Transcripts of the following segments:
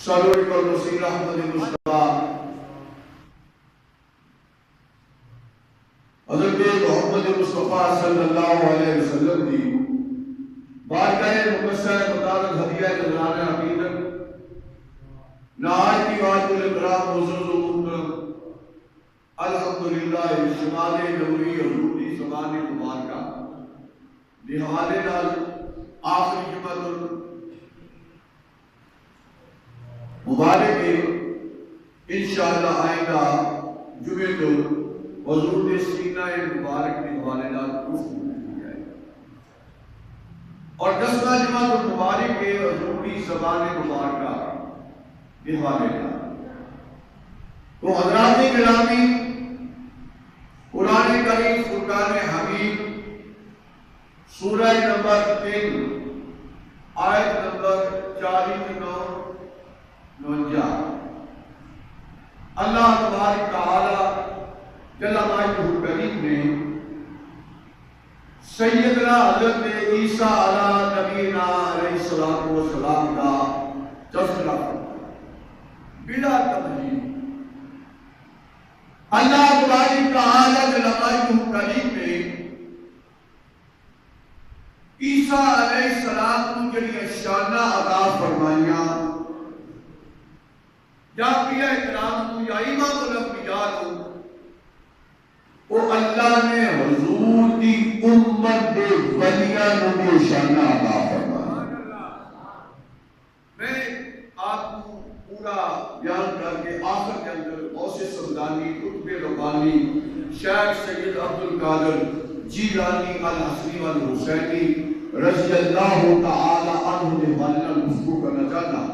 سرور الرسول احمد مصطفیٰ حضرت محمد مصطفیٰ صلی اللہ علیہ وسلم دی بارگاہ مقدسہ مطابق ہدیہ نذرانہ عقیدت نہایت کی واجب الاکرام معزز و محترم الحمدللہ شمال نوری اور روٹی زبان مبارکہ حوالے نال آخری جمعہ مبارک ہے انشاءاللہ آئندہ جمعے تو حضور سینہ مبارک کے حوالے نال اور 10واں جمعہ مبارک ہے حضور کی زبان مبارکہ کے حوالے نال۔ تو حضرات گرامی، قرآن کریم فرقان حمید سورہ نمبر 3 آیت نمبر 49 اللہ تبارک تعالی جل مجدہ کریم نے سیدنا حضرت عیسیٰ علیہ نبینا علیہ السلام کا تذکرہ بلا تمہید۔ اللہ تبارک تعالی جل مجدہ کریم نے عیسیٰ علیہ السلام کو جڑی شانہ عطا فرمائیاں یا انبیاء کرام کو یا امام الانبیاء کو وہ اللہ نے حضور کی امت دے ولیاں کو شانہ عطا فرمایا۔ میں آپ کو پورا بیان کر کے آخر کے اندر غوث سمدانی، قطب ربانی، شیخ سید عبد القادر جیلانی الحسنی والحسینی رضی اللہ تعالی عنہ نے والنا گفتگو کرنا چاہتا۔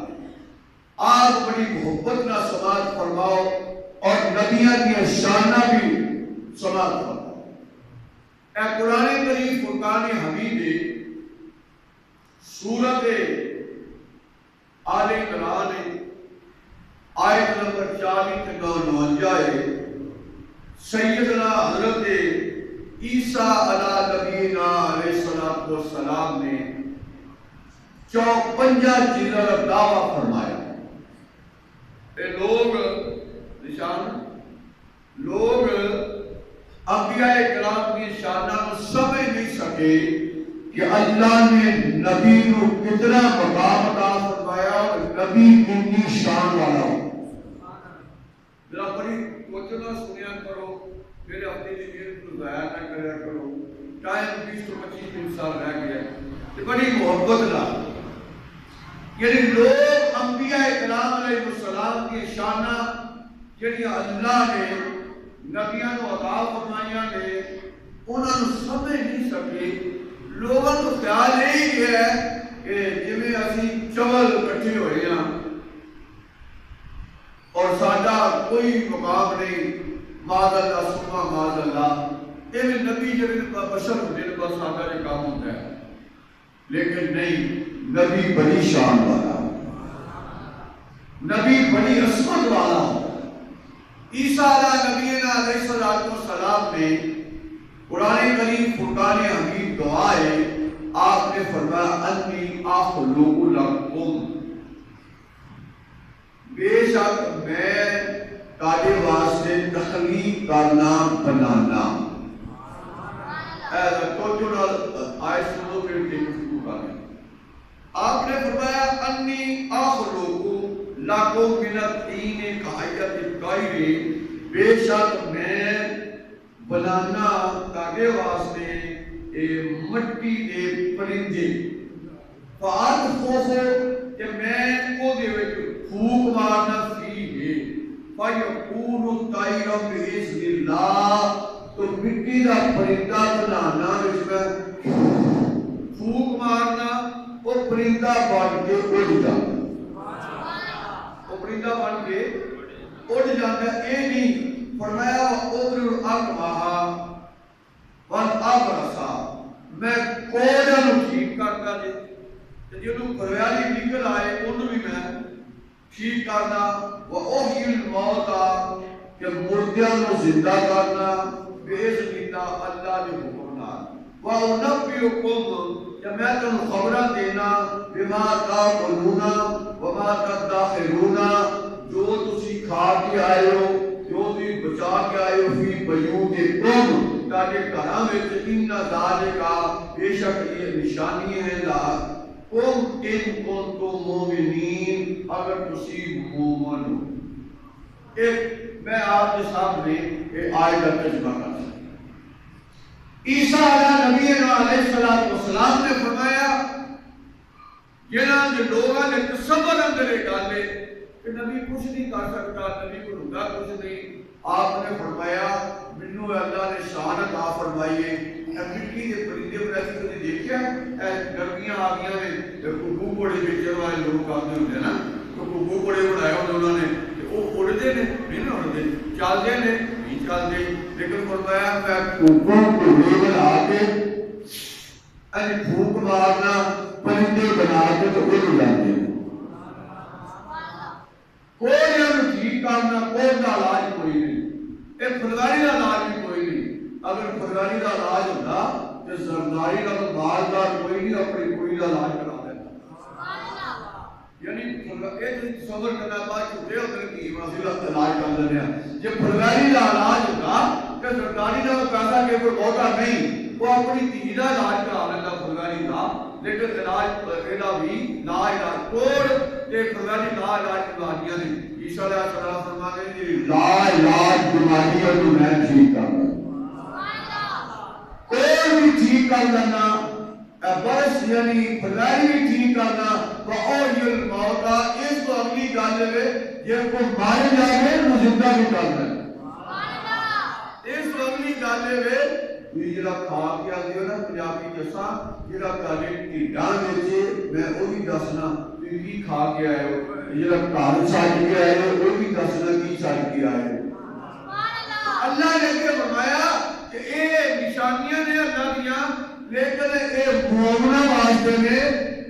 آپ بڑی محبت نہ سماعت فرماؤ اور نبیوں کی شانہ بھی سماعت فرماؤ۔ اے قرآن کریم فرقان حمید سورت آل عمران آیت نمبر 49 سیدنا حضرت عیسیٰ علیہ نبینا علیہ السلام نے 54 چیزوں کا دعویٰ فرمایا۔ لوگ انبیاء کرام کی شانہ کو سمجھ نہیں سکے کہ اللہ نے نبی کو کتنا مقام عطا فرمایا اور نبی کتنی شان والا ہو۔ ذرا بڑی توجہ سنیا کرو، میرے اپنے لیے کو ضائع نہ کریا کرو، ٹائم 20 تو 25 سال رہ گیا ہے، بڑی محبت نہ یعنی لوگ انبیاء کرام علیہ السلام کی شانہ جڑی اللہ نے نبیوں کو عطا فرمائیاں نے انہوں نے سمجھ نہیں سکے۔ لوگوں کو خیال یہی ہے کہ جویں اسی چول کٹھے ہوئے ہیں اور ساڈا کوئی مقام نہیں، معاذ اللہ ثم معاذ اللہ، ایویں نبی جڑے بشر ہوندے نے بس ساڈا یہ کام ہوندا ہے، لیکن نہیں، نبی بڑی شان والا، نبی بڑی عصمت والا۔ عیسیٰ علیہ نبینا علیہ السلام نے قرآن کریم فرقان حمید دعا ہے، آپ نے فرمایا انی اخلق لکم، بے شک میں تاجے واسطے تخلیق کرنا بنانا۔ تو جو آیت سنو پھر کے گفتگو کریں۔ آپ نے فرمایا انی اخلق لکم من الطین کہیت الطیر، بے شک میں بنانا تاکہ واسطے مٹی دے پرندے، فانفخ کہ میں او دے وچ پھونک مارنا فیہ، فیکون الطیر باذن اللہ، تو مٹی دا پرندہ بنانا وچ میں پھونک مارنا، وہ پرندہ بن کے اڑ جاتا، وہ پرندہ بن کے اڑ جاتا۔ اے نہیں فرمایا ادر الاکمہا والابرصا، میں کوڑا نو ٹھیک کرتا جی، جنوں گھریالی نکل آئے انہوں بھی میں ٹھیک کرنا، وَأُحْيِي الْمَوْتَى کہ مردیاں نو زندہ کرنا، بِإِذْنِ اللَّهِ اللہ نے حکم نال، وَأُنَبِّئُكُمْ کہ میں تم خبرہ دینا بما تاکلون وما تدخرون آئے ہو جو بھی بچا کے آئے ہو فی بیوت قوم تاکہ گھراں وچ ان ذالکا بے شک یہ نشانی ہے لا قوم ان کنتم مومنین اگر تسی مومن ہو. ایک میں آپ کے سامنے ایک آیت کا ترجمہ کرتا ہوں. عیسیٰ علیہ السلام نے فرمایا جنہاں جو لوگوں نے تصور اندر ڈالے کہ نبی کچھ نہیں کر سکتا, نبی کو ہوتا کچھ نہیں. آپ نے فرمایا منو اللہ نے شان عطا فرمائی ہے مٹی کے پرندے پر ایسی کبھی دیکھا گرمیاں آ گیا میں کبو بڑے بیچن والے لوگ آتے ہوتے ہیں نا, تو کبو بڑے بنائے ہوتے انہوں نے وہ اڑتے نے نہیں نہ اڑتے, چلتے نے نہیں چلتے, لیکن فرمایا میں کبو کو بنا کے پھونک مارنا پرندے بنا کے تو اڑ جاتے ہیں. کوئی انہوں ٹھیک کرنا کوئی کا علاج کوئی نہیں, ایک خودداری کا علاج بھی کوئی نہیں. اگر خودداری کا علاج ہوتا تو زرداری کا تو مالدار کوئی نہیں اپنی کوئی کا علاج کرا دیتا. یعنی ایک تصور کرنا بعد چھوٹے ہوتے ہیں کہ مسئلہ علاج کر لیتے ہیں. جب خودداری کا علاج ہوتا کہ زرداری کا پیسہ کہ کوئی ہوتا نہیں وہ اپنی تیجا علاج کرا لیتا خودداری کا, لیکن علاج اینا بھی لا علاج کوڑ تے خودداری لا علاج بیماریاں نے. عیسیٰ علیہ السلام فرماتے ہیں لا علاج بیماریاں تو میں ٹھیک کر دوں, کوئی بھی ٹھیک کر دینا, بس یعنی خودداری بھی ٹھیک کرنا. وَأَوْلِيَ الْمَوْتَى اس کو اگلی گالے میں یہ کو مارے جائے وہ زندہ بھی کرنا ہے. اس کو اگلی گالے میں یہ جڑا کھا کے آدھی ہو نا پنجابی جسا جڑا کالے ٹھیڈاں وچ میں وہی دسنا کی کھا کے آئے ہو, جڑا کھان چھڈ کے آئے ہو وہ بھی دسنا کی چھڈ کے آئے ہو. اللہ نے یہ فرمایا کہ اے نشانیاں نے اللہ دیاں, لیکن اے مومناں واسطے نے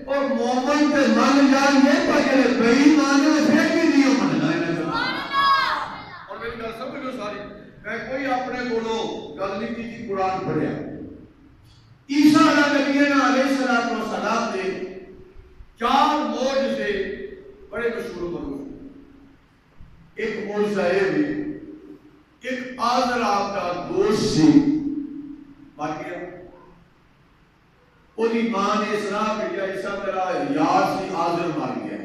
اور مومن کے من جان یہ پکڑے بے ایمان نے پھر بھی نہیں مننا ہے. اور میری گل سمجھو ساری, میں کوئی اپنے کولوں گل نہیں کی قرآن پڑھیا. عیسیٰ علیہ السلام نے چار معجزے بڑے مشہور معروف. ایک معجزہ یہ بھی ایک آذر آپ کا دوست سی مر گیا, وہ دی ماں نے اسلام بھیجا عیسیٰ تیرا یار سی آذر مر گیا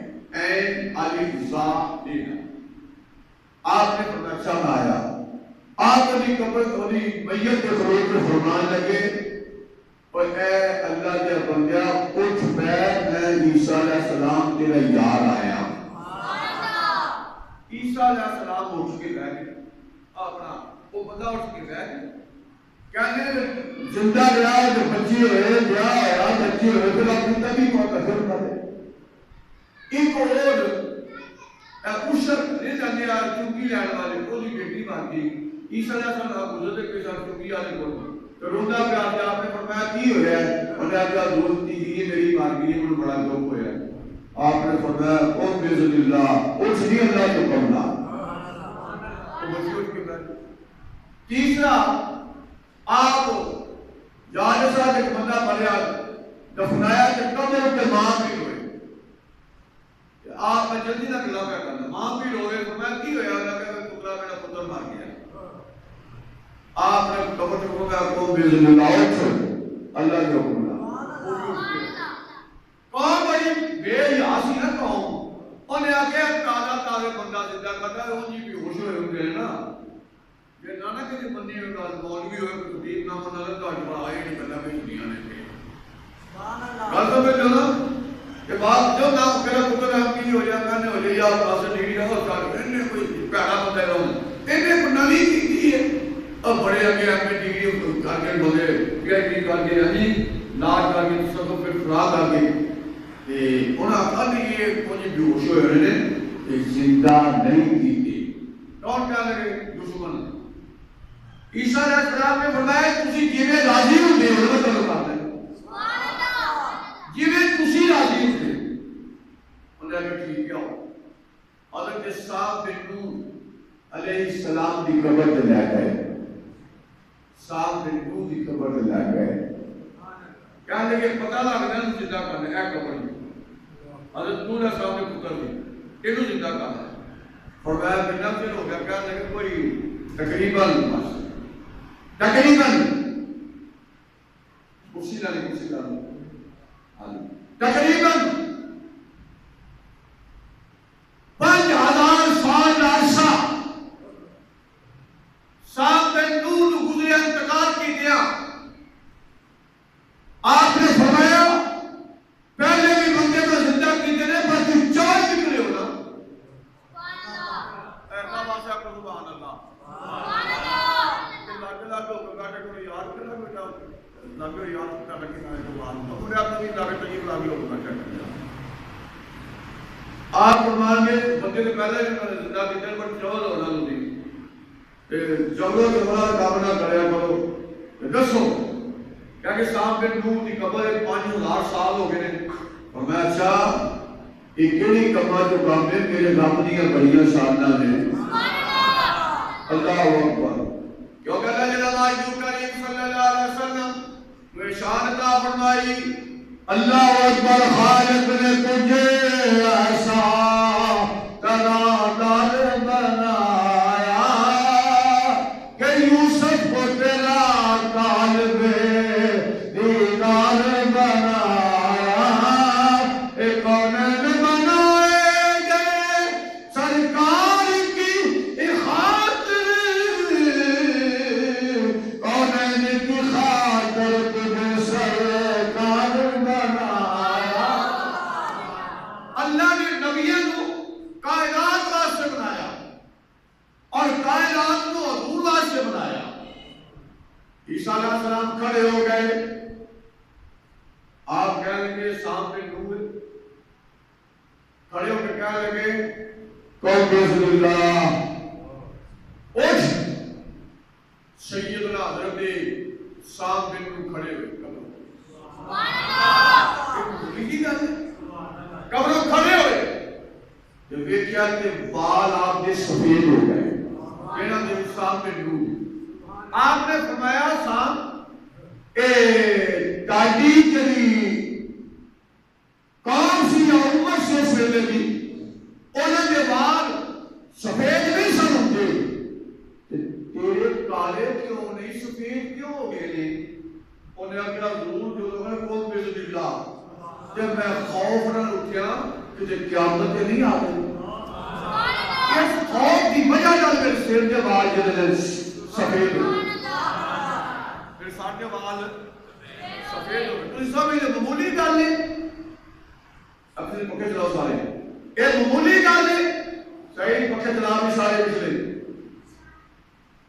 این الف زا دینا. آپ نے فرمایا اچھا آیا, آپ نے قبر ہوئی میت کے خروج میں فرمان لگے اور اے اللہ کے بندیا اٹھ بیٹھ, میں عیسیٰ علیہ السلام تیرا یار آیا. عیسیٰ علیہ السلام اٹھ کے بیٹھ گئے, اپنا وہ بندہ اٹھ کے بیٹھ گیا, کہنے زندہ رہا جو بچی ہوئے بیاہ آیا بچی ہوئے پھر اپنی تبھی کو کثر کرے. ایک اور اشر نہیں جانے چنگی لین والے کو بھی بیٹی مار گئی. عیسیٰ علیہ السلام گزرتے کے ساتھ چنگی والے کو تو روندا پہ آتے آپ نے فرمایا کی ہو رہا ہے, انہوں نے کہا دوست تھی میری مار گئی ہے, مجھے بڑا دکھ ہوا ہے. آپ نے فرمایا او باذن اللہ اٹھ نہیں اللہ کو کرنا. تیسرا آپ جانے صاحب ایک بندہ مریا دفنایا کہ قبر کے ماں بھی ہوئے. آپ نے جلدی نہ کلا پہ کرنا, ماں بھی ہوئے فرمایا کی ہویا, اللہ کہ پترا میرا پتر مار گیا. آپ نے قبر کو کہا کو باذن اللہ اٹھ اللہ کے حکم کون بڑی بے یاسی نہ کہوں, انہیں آگے تازہ بندہ زندہ کرتا ہے, وہ جی بھی ہوش ہوئے ہوتے ہیں نا. یہ نانا کہ جی بندی میں کہا مولوی ہوئے کہ خطیب نہ بنا لے تو اجبا آئے نہیں کرنا بھی دنیا نے پہ گل تو میں چلو کہ بات جو نام میرا پتر ہم کی ہو جائے میں نے ہو جائے آپ پاسے ڈگری رہا چاہتے ہیں انہیں کوئی پیڑا بندہ رہا ہوں انہیں کو نوی کی تھی ہے. اب بڑے آگے آپ میں ڈگری کر کے بولے پی ایچ ڈی کر کے یعنی لاج کر کے سب کو پھر فراغ کر کے انہاں کہا کہ یہ کچھ بیوش ہوئے رہے نے زندہ نہیں کیتے. کون کہا لگے دشمن. عیسیٰ علیہ السلام نے فرمایا تسی جویں راضی ہوندے ہو میں تانوں کردا سبحان اللہ, جویں تسی راضی ہوندے. انہاں نے ٹھیک ہے. حضرت صاحب بن نوح علیہ السلام دی قبر تے لے گئے, صاحب بن نوح دی قبر تے لے گئے. کہنے لگے پتہ لگدا ہے زندہ کرنے اے قبر. حضرت نوح علیہ السلام نے پتر دی اینو زندہ کرنا. فرمایا کتنا دن ہو گیا؟ کہنے لگے کوئی تقریباً کرسی تقریباً 5000 سال عرصہ صاحب بن نوح گزرے انتقال کی دیا. آپ نے فرمایا پہلے بھی بندے کو زندہ کی دینے پر تو چار نکلے ہو نا. سبحان اللہ. آپ فرمان کے بندے نے پہلے زندہ کی دینے پر چول ہونا ہوتی جبروں کے بڑا کامنا کریا کرو دسو کہ صاحب بن نوح کی قبر 5000 سال ہو گئے اور میں اچھا یہ کیڑی کما جو کام ہے میرے رب دیاں بڑیاں شاناں نے. اللہ اکبر. کیونکہ اللہ جل مجدہ کریم صلی اللہ علیہ وسلم نے شان عطا فرمائی. اللہ اکبر. خالق نے تجھے ایسا تنادار بنایا کہ یوسف کو تیرا طالب دیدار بنایا. ایک کونین بنائے گئے سرکار کی خاطر، کونین کی خاطر تجھے سرکار بنایا. اللہ نے نبیوں کو کائنات واسطے بنایا اور کائنات کو حضور واسطے بنایا. عیسیٰ علیہ السلام کھڑے ہو گئے. آپ کہنے لگے سامنے نور کھڑے ہو کے کہنے لگے قوم بسم اللہ اٹھ. سیدنا حضرت صاحب بن نور کھڑے ہوئے قبروں کھڑے ہوئے. جب ویکھیا کہ بال آپ کے سفید ہو گئے کہنا دے صاحب بن نور. آپ نے فرمایا صاحب اے داڑھی جڑی کون سی امت سے پہلے دی انہاں دے بال سفید نہیں سن ہوندے تیرے کالے کیوں نہیں سفید کیوں ہو گئے نے؟ انہیں آخیا ضرور جو لوگوں نے قوم بسم اللہ. جب میں خوف نہ اٹھیا کہ قیامت نہیں آ گئی اس خوف کی وجہ نال میرے سر دے بال جڑے سفید ہو گئے. پھر ساڈے بال سفید ہو گئے. تسی سمجھدے معمولی گل ہے؟ اپنے پکے چلاؤ سارے. یہ معمولی گل ہے؟ صحیح پکے چلاؤ بھی سارے پچھلے.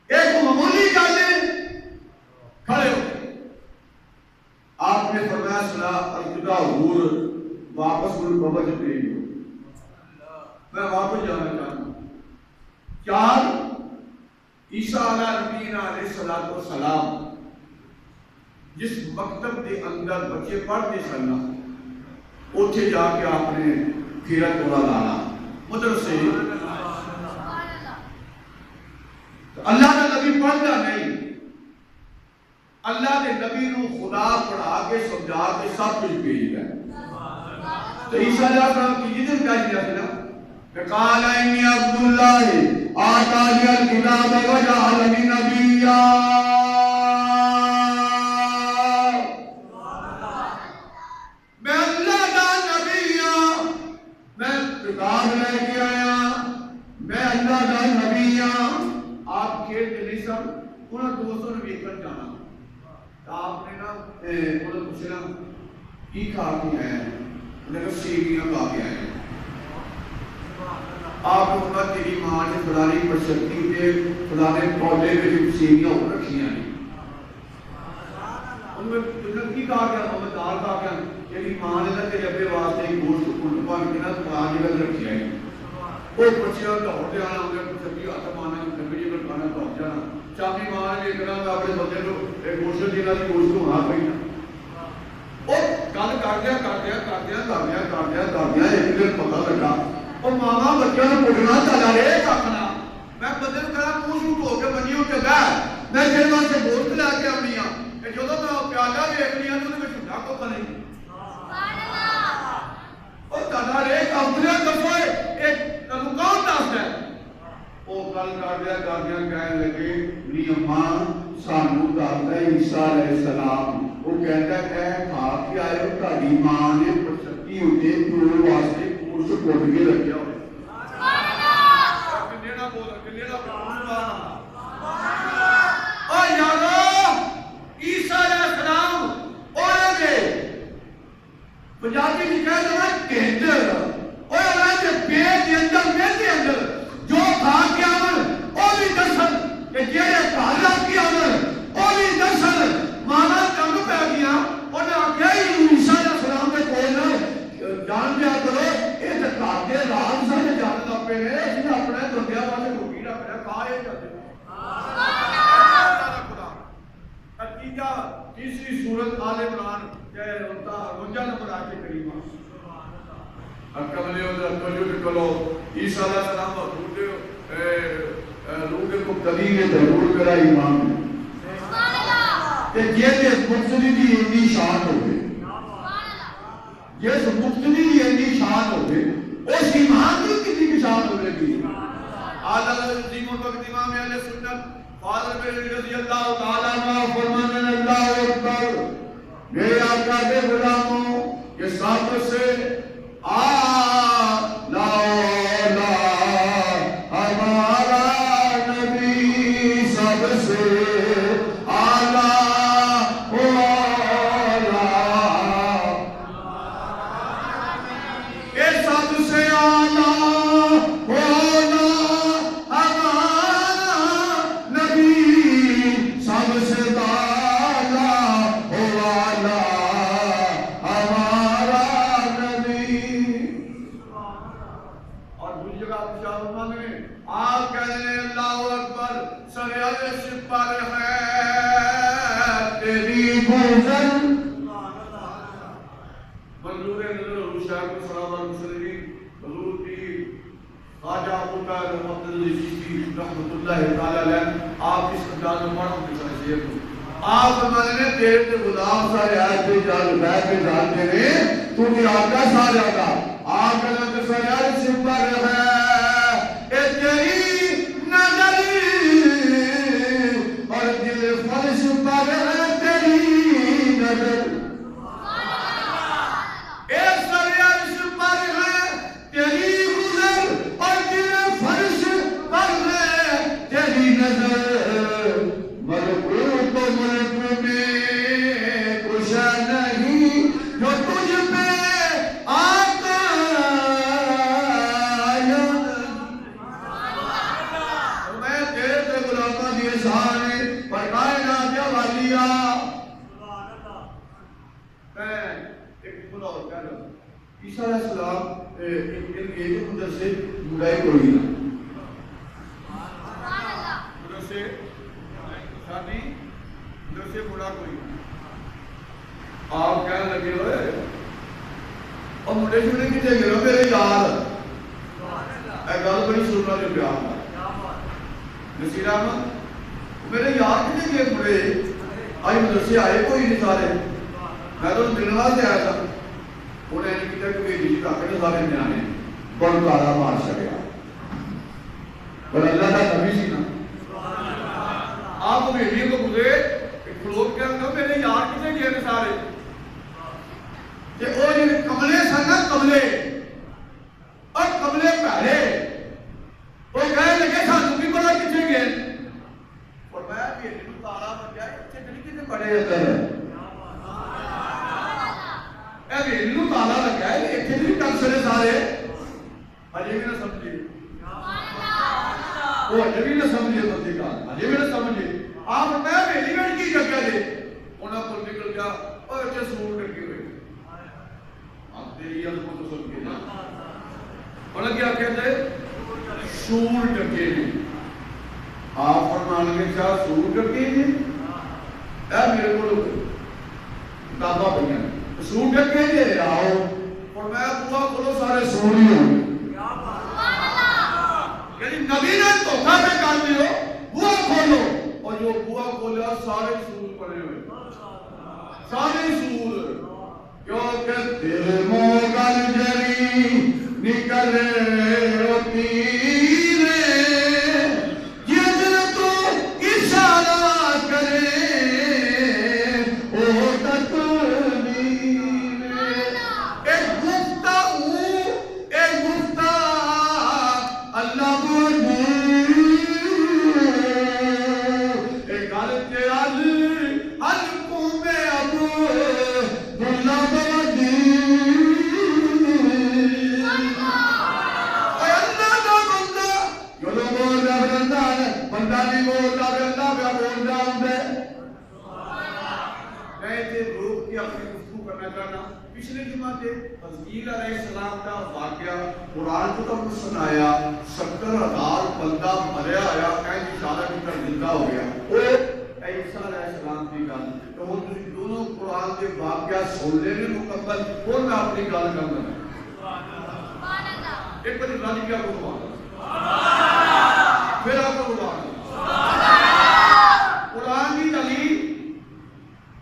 ایک معمولی گل ہے؟ کھڑے ہو. آپ نے فرمایا صلاح الجدہ حضور واپس ملک بابا جب بھیج دو. میں واپس جانا چاہتا ہوں. چار عیسیٰ علیہ السلام جس مکتب کے اندر بچے پڑھتے سن اوتھے جا کے آپ نے پھیرا توڑا لانا مدرسے. اللہ کا نبی پڑھتا نہیں. اللہ نے نبی نو خدا پڑھا کے سمجھا کے سب کچھ بھیج گئے. تو عیسیٰ علیہ السلام کی جدر کیا جیا تھا کہ قال انی عبداللہ آتانی الکتاب وجعلنی نبیا. میں اللہ کا نبی ہوں. میں کتاب لے کے آیا. میں اللہ کا نبی ہوں. آپ کھیلتے نہیں سن. انہوں دوستوں نے ویکھن جانا. آپ نے نا انہوں نے پوچھنا کی کھا کے آئے ہیں؟ انہوں نے سیویاں کھا کے آئے ہیں. آپ نے کہا تیری ماں نے فلانی پرشکتی کے فلانے پودے میں جو سیویاں ہو رکھی ہیں. انہوں نے کی کہا کہ ہمیں دال کھا کے تیری ماں نے نا تیرے ابے واسطے ایک گوشت کنڈ پان کے نا پراج کر رکھی ہے. وہ بچیاں دوڑ دے آنا انہیں سبھی ہاتھ مانا کبھی جگہ کھانا دوڑ جانا. شامی ماں نے دیکھنا کہ اپنے بندے کو ایک گوشت دینا دی گوشت کو ہاتھ پہنا. وہ گل کردیا ایک دن پتا لگا اور ماما بچوں نے پڑھنا چلا رہے کھنا. میں بندے کو کہا منہ شوٹ ہو کے بنی اتنے بہ میں جن واسطے گوشت لے کے آنی ہوں کہ جدو میں پیالہ ویکھنی ہوں تو میں چھوٹا کو نہیں. اور چلا رہے کمپنیاں دسو ایک کون دستا ہے گل کردیا کہنے لگے نی اماں سانو دسدا عیسیٰ علیہ السلام وہ کہتا ہے کھا کے آئے ہو تہاڈی ماں نے پرستی ہوتے پیو واسطے کورس کٹ کے رکھیا ہوئے پنجابی میں کہہ دو ٹھڈ اور انہاں دے پیٹ دے اندر میرے دے اندر جو کھا کے آون او بھی دسن کہ جڑے گھر رکھ کے آون او بھی دسن مانا کم پہ گیا انہاں آکھیا عیسیٰ علیہ السلام دے کول جان دیا کرو اے تے گھر دے راز سارے جان لگ پے نے اسی اپنے بندیاں واسطے روٹی رکھ رہا کھا اے جاندے نتیجہ تیسری سورت آل عمران کہ ہوتا 52 نمبر آیت کریمہ کملے اور کلیو کلو عیسیٰ علیہ السلام روح کو کبھی نے ضرور میرا ایمان کہ یہ مقتدی دی اتنی شان ہوگی یہ مقتدی دی اتنی شان ہوگی اس ایمان کی کتنی شان ہوگی آدھا عظیم الوقت امام اہل سنت فاضل بن رضی اللہ تعالیٰ عنہ فرمانے اللہ اکبر میرے آقا کے غلاموں یہ ساتھ سے ہمارا نبی سب سے آپ ہمارے نے تیرے تے غلام سارے آئے پہ جال بیٹھ کے جانتے ہیں تو نے آقا سارے آقا آقا نے سارے آئے سے پر ہے اے تیری نظر اور دل فرش پر ہے تیری نظر اے سارے آئے سے پر ہے تیری نظر اور دل فرش پر ہے تیری نظر عیسیٰ علیہ السلام ایک مدر سے مدائی کوئی نہ مدر سے شادی مدر سے مڑا کوئی نہ آپ کہنے لگے ہوئے اور مڈے چھوڑے کی جگہ رو میرے یار اے گل بڑی سننا جو پیار نصیر احمد میرے یار کی جگہ مڑے آئی مدر سے آئے کوئی نہیں سارے میں تو ملنے والے آیا تھا انہیں نے کہا کہ یہ رشتہ کنے سارے نیانے بڑھ تارا مار سکیا پر اللہ کا نبی سی نا آپ میری کو گزرے ایک لوگ کہتے ہیں میرے یار کنے گئے سارے کہ وہ جن کملے سن نا کملے اور کملے پہلے وہ کہنے لگے سانو بھی بڑا کنے گئے اور میں بھی یہ تارا مر جائے اچھے طریقے سے پڑھے جاتا ہے اے ویلو تالا لگا ہے ایتھے بھی ٹنسرے سارے اجے بھی نہ سمجھے وہ اجے بھی نہ سمجھے بندے کا اجے بھی نہ سمجھے آپ میں ویلی ویل کی جگہ دے انہاں کو نکل گیا اور اچھے سور لگے ہوئے آپ تیری عظمت کو سن کے نا انہاں کیا کہتے سور ڈکے ہیں آپ فرمان کے چاہ سور ڈکے ہیں اے میرے کو کتابہ پہ ہیں سور ڈکے جے آؤ اور میں بوا کھولو سارے سوری ہوں یعنی نبی نے دھوکہ پہ کر دیو بوا کھولو اور جو بوا کھولیا سارے سور پڑے ہوئے سارے سور کیونکہ تیرے موگل جری نکلے تیرے بندہ نہیں بولتا اللہ پہ بول رہا ہوں میں اسے روک کے اپنی گفتگو کرنا چاہنا پچھلے جمعہ سے حزقیل علیہ السلام کا واقعہ قرآن کو تم سنایا 70,000 بندہ مریا آیا کہیں اشارہ کی طرح زندہ ہو گیا وہ عیسیٰ علیہ السلام کی گل تو وہ دونوں قرآن کے واقعہ سن لینے مکمل اور میں اپنی گل کرنا ایک بڑی راجی کیا کو پھر آپ کو قرآن کی تعلیم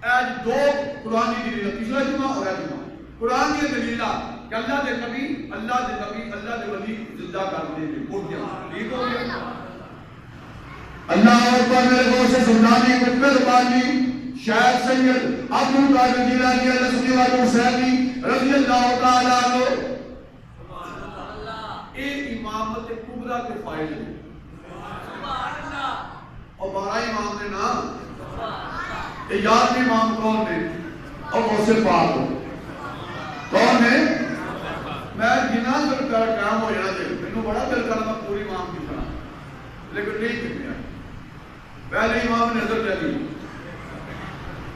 آج دو قرآن کی دلیل پچھلا جمعہ اور آج جمعہ قرآن کی دلیل کہ اللہ دے نبی اللہ دے ولی زندہ کرتے ہیں اٹھ گیا ٹھیک ہو گیا اللہ اکبر میرے گوش سے سلطانی مکمل بانی شاید سید عبد القادر جیلانی اللہ سنی والے حسینی رضی اللہ تعالیٰ عنہ ایک امامت کبرا کے فائل ہے اور 12 امام نے نام یہ 11ویں امام کون نے اور غوث پاک کون ہے میں جنا ضرور کر کام ہو جانا دے میں بڑا دل کرنا پوری امام کی طرح لیکن نہیں کرنے آئے پہلے امام نظر جاتی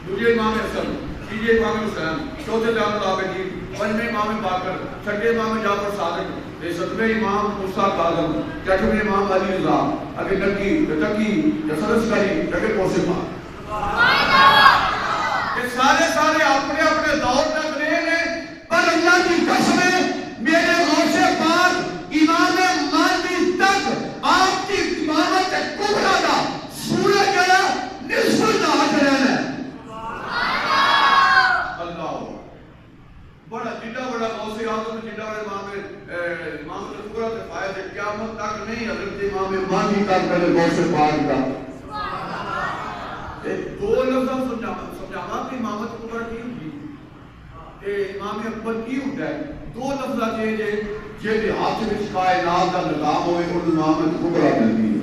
دوسرے امام حسن تیسرے امام حسین چوتھے جعفر العابدین پنجویں امام باقر چھٹے امام جعفر صادق ستویں امام موسیٰ کاظم چھٹویں امام علی رضا اگر تقی سرسکاری جگہ غوث پاک کہ سارے اپنے اپنے دور تک رہے ہیں پر اللہ کی قسم میرے غوث پاک امام مہدی تک آپ کی امامت کبریٰ دا سورج گیا نصف نہاج رہنا ہے اللہ بڑا جدہ بڑا غوث اعظم جدہ بڑا امام کبریٰ سے فائد ہے قیامت تک نہیں حضرت امام مہدی تک پہلے غوث پاک کا دو لفظ سمجھاما کہ امامت کبریٰ کی ہوگی امام اکبر کی ہوتا ہے دو لفظ آتے ہیں جیسے ہاتھ میں کائنات کا نظام ہوئے اور امامت کبریٰ ملتی ہے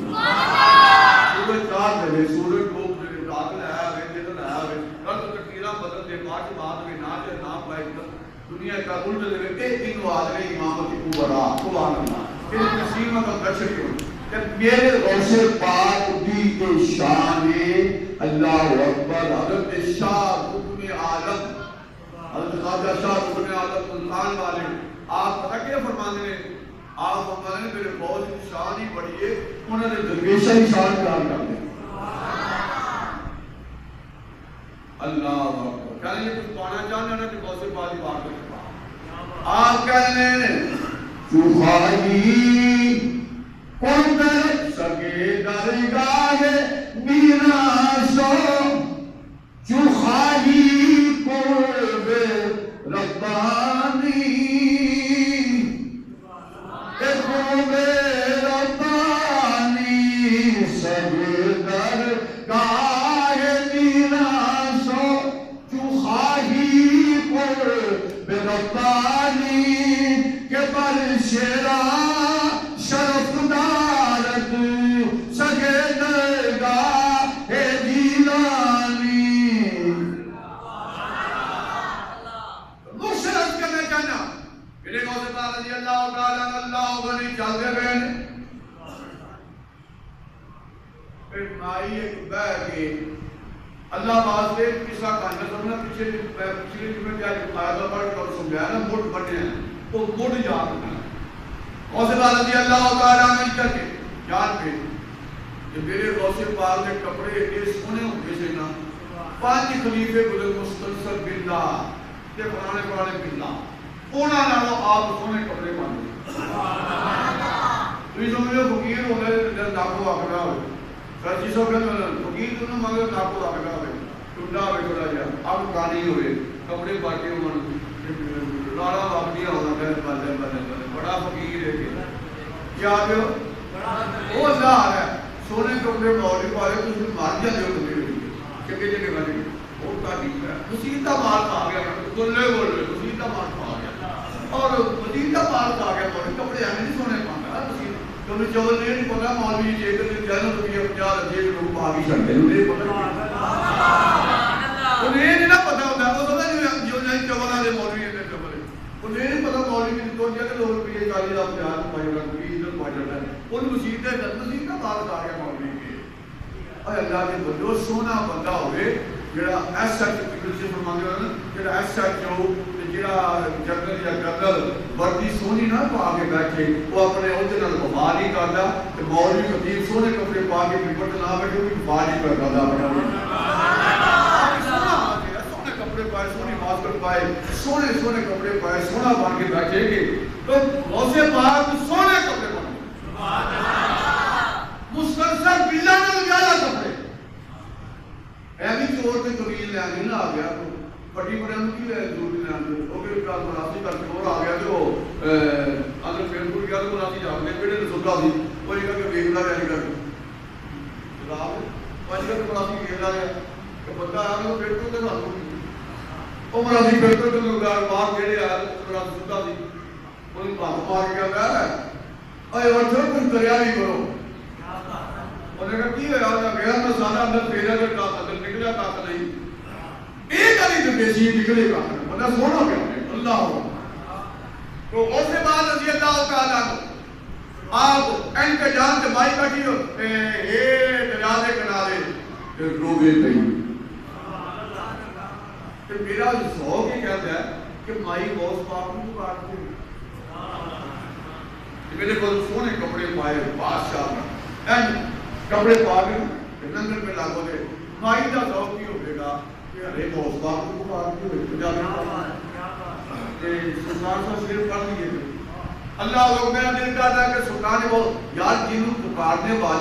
سورج چار دے سورج کو رات لایا ہوئے دن لایا ہوئے کل تو تکیرہ بدل دے پاٹ بعد میں نہ جے نہ پائے دنیا کا الٹ دے کہ تین وعد ہے امامت کبریٰ سبحان اللہ کہ نسیمہ کا گشر کیوں کہ میرے غوث پاک دی کے شان اللہ اکبر حضرت شاہ حکم عالم حضرت خواجہ شاہ حکم عالم سلطان والے آپ پتہ کیا فرمانے ہیں آپ فرمانے ہیں میرے غوث کی شان ہی بڑی ہے انہوں نے درویشہ ہی شان پیار کر دیں اللہ اکبر کہنے لئے کچھ پانا چاہنے ہیں کہ غوث پاک دی بات کریں آپ کہنے ہیں تو خواہی قدر سکے درگاہ میرا سو جو خواہی قرب ربانی قرب ربانی سکے درگاہ میرا سو جو خواہی قرب ربانی کہ پر شیرہ شرف دارت سگے درگاہ جیلانی مشرف کرنے چاہنا میرے غوث پاک رضی اللہ تعالیٰ اللہ غنی چلتے بین پھر مائی ایک بہ کے اللہ واسطے قصہ کہنا سمجھنا پچھلے جمعے کیا جو قائدہ پڑھ کر سمجھایا نا مٹ بڑھنے ہیں وہ مٹ یاد کرنا غوث پاک رضی اللہ تعالیٰ عنہ کر کے یاد پہ کہ میرے غوث پاک کے کپڑے اتنے سونے ہوتے سے نا 5 خلیفے گزر مستنصر باللہ تے پرانے باللہ اونا نالو آپ سونے کپڑے پانے تو یہ سمجھو فقیر ہونے جب ناکو آکڑا ہوئے سچی سو کہ فقیر دونوں مگر ناکو آکڑا ہوئے ٹنڈا ہوئے چھوڑا جا اب کانی ہوئے کپڑے پاٹے ہوئے لارا واقعی ہونا پہلے بڑا فقیر ہے کیا آگے ہو وہ اللہ آ رہا ہے سونے کپڑے مولی پالے تو اس میں مار دیا جو کپڑے ہوئی چکے جگہ بنے وہ کا ٹھیک ہے مسیحتہ مار کھا گیا گلے بول رہے مسیحتہ مار کھا گیا اور مسیحتہ مار کھا گیا مولی کپڑے ہمیں نہیں سونے پانا تو انہیں چول نہیں پتا مولوی جیگر نے جانو تو یہ 50 جیگر لوگ آگی چھڑتے ہیں انہیں نہیں پتا ہوتا ہے وہ پتا نہیں جو نہیں چولا دے مولوی ہے انہیں نہیں پتا مولوی کی تو جگہ لوگ بھی 40,000 پائی رکھ بھی ادھر پائی جاتا ہے ان مسیحتیں مار کھا گیا مولوی کے اے اللہ کے بندو سونا بندہ ہوئے جڑا ایسا کسی فرماندے ہو نا جڑا ایسا جو جڑا جنرل یا کرنل وردی سونی نہ پا کے بیٹھے وہ اپنے عہدے نال وفا نہیں کردا تے مولوی خطیب سونے کپڑے پا کے ممبر تے نہ بیٹھے وہ وفا نہیں کردا سونے کپڑے پائے سونی ماسکٹ پائے سونے سونے کپڑے پائے سونا بن کے بیٹھے گے تو غوث پاک سونے کپڑے پائے مسلسل بلا نال گالا کپڑے ایویں چور تے قبیل لے نہیں آ گیا بڑی بڑے ان کی ضرور نہیں آتے وہ بھی کال مناسب کر کے اور آ گیا تو اندر فیس بک گیا تو مناسب جا کے بیٹے نے سوچا سی وہ یہ کہ ویکھدا رہے کر جناب پانچ کر مناسب کھیلدا رہا کہ بندہ آ گیا پھر تو سانو وہ مناسب پھر تو لوگار بات جڑے آ مناسب سوچا سی کوئی بات مار کے آ اے اور جو کچھ دریا نہیں کرو انہوں نے کہا کی ہوا ہوگا گیا تو سارا اندر پھیرا جو اندر نکلیا طاقت نہیں ایک علی تو بیشی نکلے گا بندہ سونا کیا ہے اللہ ہو تو اس کے بعد رضی اللہ تعالیٰ آپ این کے جان سے مائی بیٹھی ہو دریا دے کنارے پھر روبے گئی پھر میرا ذوق ہی کہتا ہے کہ مائی غوث پاک کو کاٹتے میرے کو سونے کپڑے پائے بادشاہ این کپڑے پا کے لندن میں لاگو دے مائی کا ذوق ہی ہوگے گا کہ ارے غوث پاک کو پاکتے ہوئے پجابی سلطان صاحب صرف پڑھ لیے اللہ لوگ میرا دل کہتا ہے کہ سلطان وہ یار جنہوں پکارنے والے